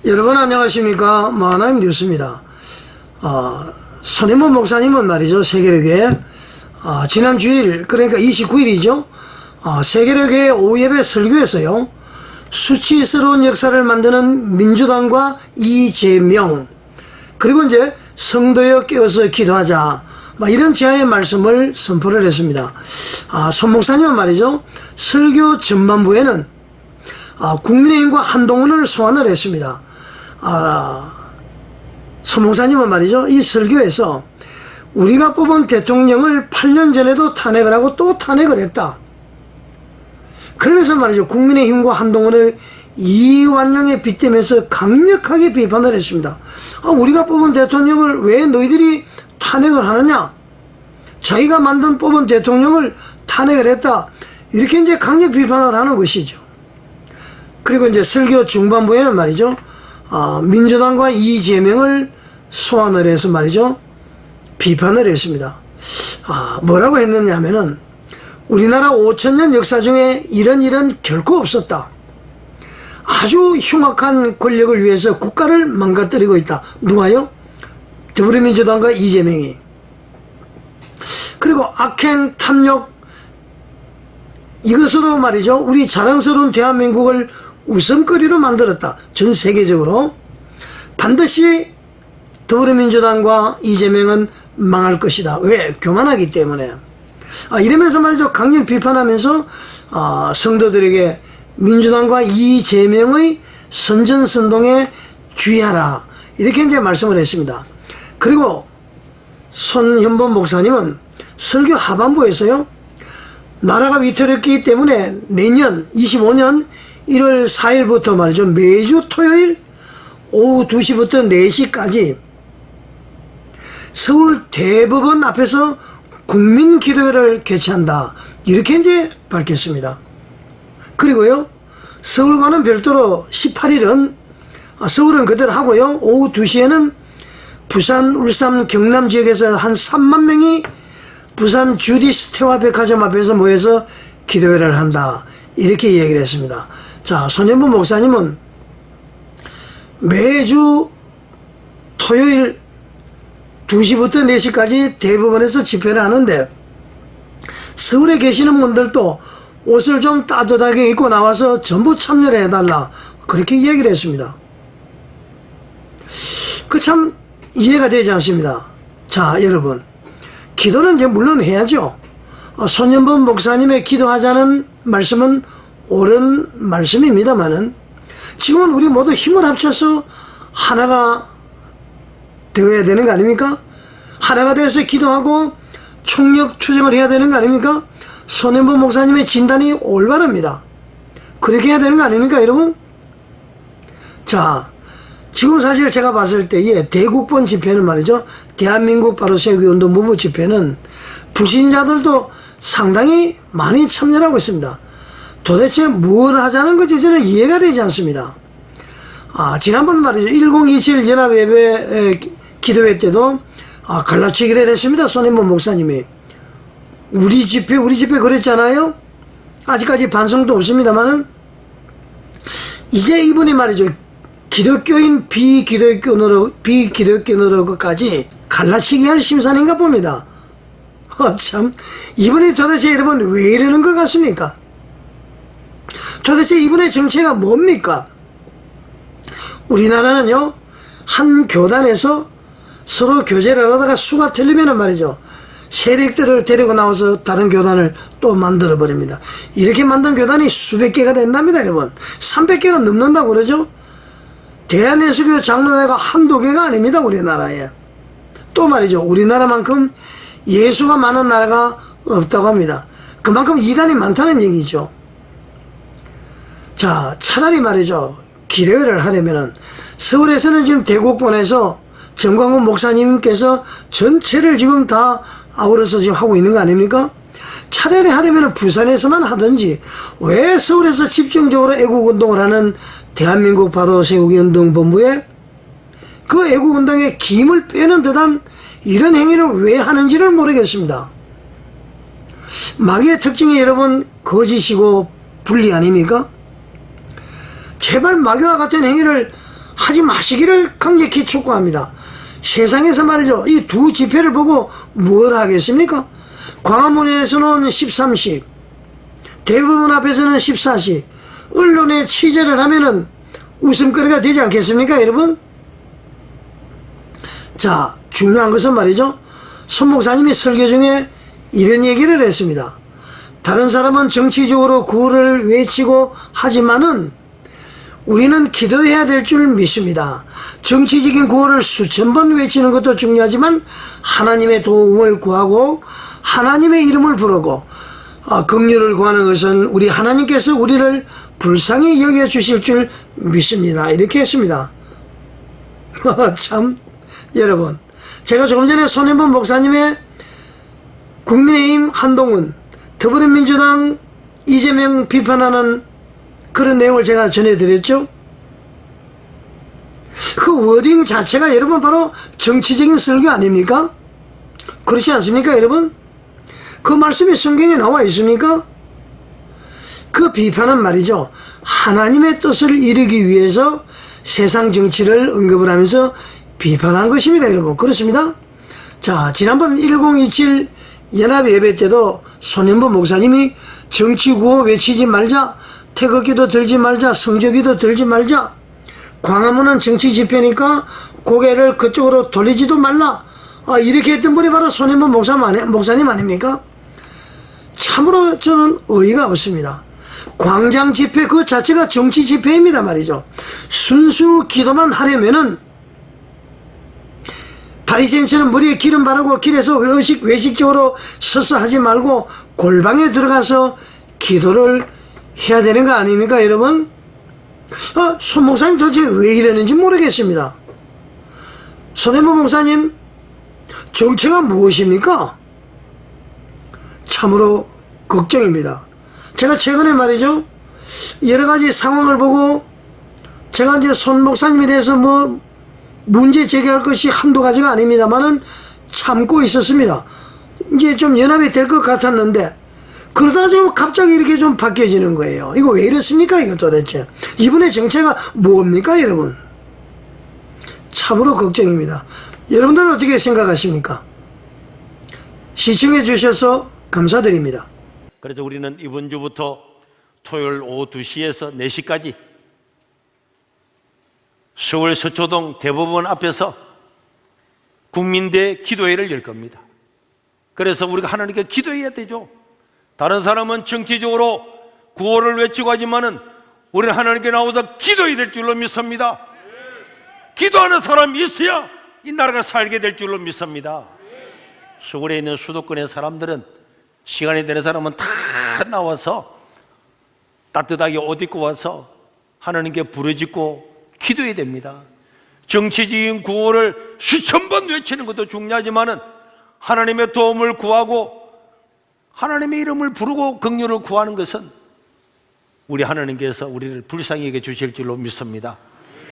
여러분 안녕하십니까. 하나님 뉴스입니다. 손혜원 목사님은 말이죠, 세계력에 지난 주일, 그러니까 29일이죠 세계력의 오후 예배 설교에서요, 수치스러운 역사를 만드는 민주당과 이재명, 그리고 이제 성도여 깨어서 기도하자, 이런 제아의 말씀을 선포를 했습니다. 손 목사님은 말이죠, 설교 전반부에는 국민의힘과 한동훈을 소환을 했습니다. 손 목사님은 말이죠, 이 설교에서 우리가 뽑은 대통령을 8년 전에도 탄핵을 하고 또 탄핵을 했다. 그러면서 말이죠, 국민의힘과 한동훈을 이완용에 빗대면서 강력하게 비판을 했습니다. 우리가 뽑은 대통령을 왜 너희들이 탄핵을 하느냐? 자기가 만든 뽑은 대통령을 탄핵을 했다. 이렇게 이제 강력 비판을 하는 것이죠. 그리고 이제 설교 중반부에는 말이죠, 민주당과 이재명을 소환을 해서 말이죠, 비판을 했습니다. 뭐라고 했느냐 하면은, 우리나라 5000년 역사 중에 이런 결코 없었다. 아주 흉악한 권력을 위해서 국가를 망가뜨리고 있다. 누가요? 더불어민주당과 이재명이. 그리고 악행, 탐욕, 이것으로 말이죠, 우리 자랑스러운 대한민국을 우선거리로 만들었다. 전 세계적으로. 반드시 더불어민주당과 이재명은 망할 것이다. 왜? 교만하기 때문에. 이러면서 말이죠, 강력 비판하면서 성도들에게 민주당과 이재명의 선전선동에 주의하라, 이렇게 이제 말씀을 했습니다. 그리고 손현범 목사님은 설교 하반부에서요, 나라가 위태롭기 때문에 내년 25년 1월 4일부터 말이죠, 매주 토요일 오후 2시부터 4시까지 서울 대법원 앞에서 국민기도회를 개최한다, 이렇게 이제 밝혔습니다. 그리고요, 서울과는 별도로 18일은 서울은 그대로 하고요, 오후 2시에는 부산, 울산, 경남 지역에서 한 3만 명이 부산 주디스테와 백화점 앞에서 모여서 기도회를 한다, 이렇게 얘기를 했습니다. 자, 손현범 목사님은 매주 토요일 2시부터 4시까지 대법원에서 집회를 하는데, 서울에 계시는 분들도 옷을 좀 따뜻하게 입고 나와서 전부 참여를 해달라, 그렇게 얘기를 했습니다. 그 참 이해가 되지 않습니다. 자, 여러분, 기도는 이제 물론 해야죠. 손현범 목사님의 기도하자는 말씀은 옳은 말씀입니다만은, 지금은 우리 모두 힘을 합쳐서 하나가 되어야 되는 거 아닙니까? 하나가 되어서 기도하고 총력 투쟁을 해야 되는 거 아닙니까? 손현범 목사님의 진단이 올바릅니다. 그렇게 해야 되는 거 아닙니까, 여러분? 자, 지금 사실 제가 봤을 때의 대국본 집회는 말이죠, 대한민국 바로 세우기 운동 무브 집회는 불신자들도 상당히 많이 참여를 하고 있습니다. 도대체 뭘 하자는 건지 저는 이해가 되지 않습니다. 지난번 말이죠, 1027 연합예배 기도회 때도 갈라치기를 했습니다. 손현범 목사님이 우리 집회 그랬잖아요. 아직까지 반성도 없습니다만은, 이제 이분이 말이죠, 기독교인 비기독교인으로까지 갈라치기 할 심산인가 봅니다. 참, 이분이 도대체 여러분 왜 이러는 것 같습니까? 도대체 이분의 정체가 뭡니까? 우리나라는요, 한 교단에서 서로 교제를 하다가 수가 틀리면 말이죠, 세력들을 데리고 나와서 다른 교단을 또 만들어 버립니다. 이렇게 만든 교단이 수백 개가 된답니다, 여러분. 300개가 넘는다고 그러죠. 대한예수교 장로회가 한두 개가 아닙니다, 우리나라에. 또 말이죠, 우리나라만큼 예수가 많은 나라가 없다고 합니다. 그만큼 이단이 많다는 얘기죠. 자, 차라리 말이죠, 기도회를 하려면은, 서울에서는 지금 대국본에서 정광훈 목사님께서 전체를 지금 다 아우러서 지금 하고 있는 거 아닙니까? 차라리 하려면 부산에서만 하든지, 왜 서울에서 집중적으로 애국운동을 하는 대한민국 바로 세우기 운동본부에 그 애국운동의 기임을 빼는 듯한 이런 행위를 왜 하는지를 모르겠습니다. 마귀의 특징이 여러분 거짓이고 불리 아닙니까? 제발 마귀와 같은 행위를 하지 하지 마시기를 강력히 촉구합니다. 세상에서 말이죠, 이 두 집회를 보고 뭘 하겠습니까? 광화문에서는 13시, 대법원 앞에서는 14시, 언론에 취재를 하면은 웃음거리가 되지 않겠습니까, 여러분? 자, 중요한 것은 말이죠, 손 목사님이 설교 중에 이런 얘기를 했습니다. 다른 사람은 정치적으로 구호를 외치고 하지만은 우리는 기도해야 될 줄 믿습니다. 정치적인 구호를 수천 번 외치는 것도 중요하지만 하나님의 도움을 구하고 하나님의 이름을 부르고 긍휼을 구하는 것은 우리 하나님께서 우리를 불쌍히 여겨주실 줄 믿습니다. 이렇게 했습니다. 참, 여러분, 제가 조금 전에 손혜원 목사님의 국민의힘 한동훈, 더불어민주당 이재명 비판하는 그런 내용을 제가 전해드렸죠. 그 워딩 자체가 여러분 바로 정치적인 설교 아닙니까? 그렇지 않습니까, 여러분? 그 말씀이 성경에 나와 있습니까? 그 비판은 말이죠, 하나님의 뜻을 이루기 위해서 세상 정치를 언급을 하면서 비판한 것입니다, 여러분. 그렇습니다. 자, 지난번 1027 연합예배 때도 손현보 목사님이 정치구호 외치지 말자, 태극기도 들지 말자, 성조기도 들지 말자, 광화문은 정치 집회니까 고개를 그쪽으로 돌리지도 말라, 이렇게 했던 분이 바로 손현보 목사님 아닙니까? 참으로 저는 어이가 없습니다. 광장 집회 그 자체가 정치 집회입니다 말이죠. 순수 기도만 하려면은 바리새인처럼 머리에 기름 바르고 길에서 외식적으로 서서 하지 말고 골방에 들어가서 기도를 해야 되는 거 아닙니까, 여러분? 손 목사님 도대체 왜 이러는지 모르겠습니다. 손혜보 목사님, 정체가 무엇입니까? 참으로 걱정입니다. 제가 최근에 말이죠, 여러 가지 상황을 보고 제가 이제 손 목사님에 대해서 뭐 문제 제기할 것이 한두 가지가 아닙니다만은 참고 있었습니다. 이제 좀 연합이 될 것 같았는데 그러다 좀 갑자기 이렇게 좀 바뀌어지는 거예요. 이거 왜 이렇습니까, 이거 도대체? 이분의 정체가 뭡니까, 여러분? 참으로 걱정입니다. 여러분들은 어떻게 생각하십니까? 시청해 주셔서 감사드립니다. 그래서 우리는 이번 주부터 토요일 오후 2시에서 4시까지 서울 서초동 대법원 앞에서 국민대 기도회를 열 겁니다. 그래서 우리가 하나님께 기도해야 되죠. 다른 사람은 정치적으로 구호를 외치고 하지만은 우리는 하나님께 나오다 기도해야 될 줄로 믿습니다. 기도하는 사람이 있어야 이 나라가 살게 될 줄로 믿습니다. 서울에 있는 수도권의 사람들은 시간이 되는 사람은 다 나와서 따뜻하게 옷 입고 와서 하나님께 부르짖고 기도해야 됩니다. 정치적인 구호를 수천 번 외치는 것도 중요하지만은 하나님의 도움을 구하고 하나님의 이름을 부르고 긍휼을 구하는 것은 우리 하나님께서 우리를 불쌍히 여겨 주실 줄로 믿습니다.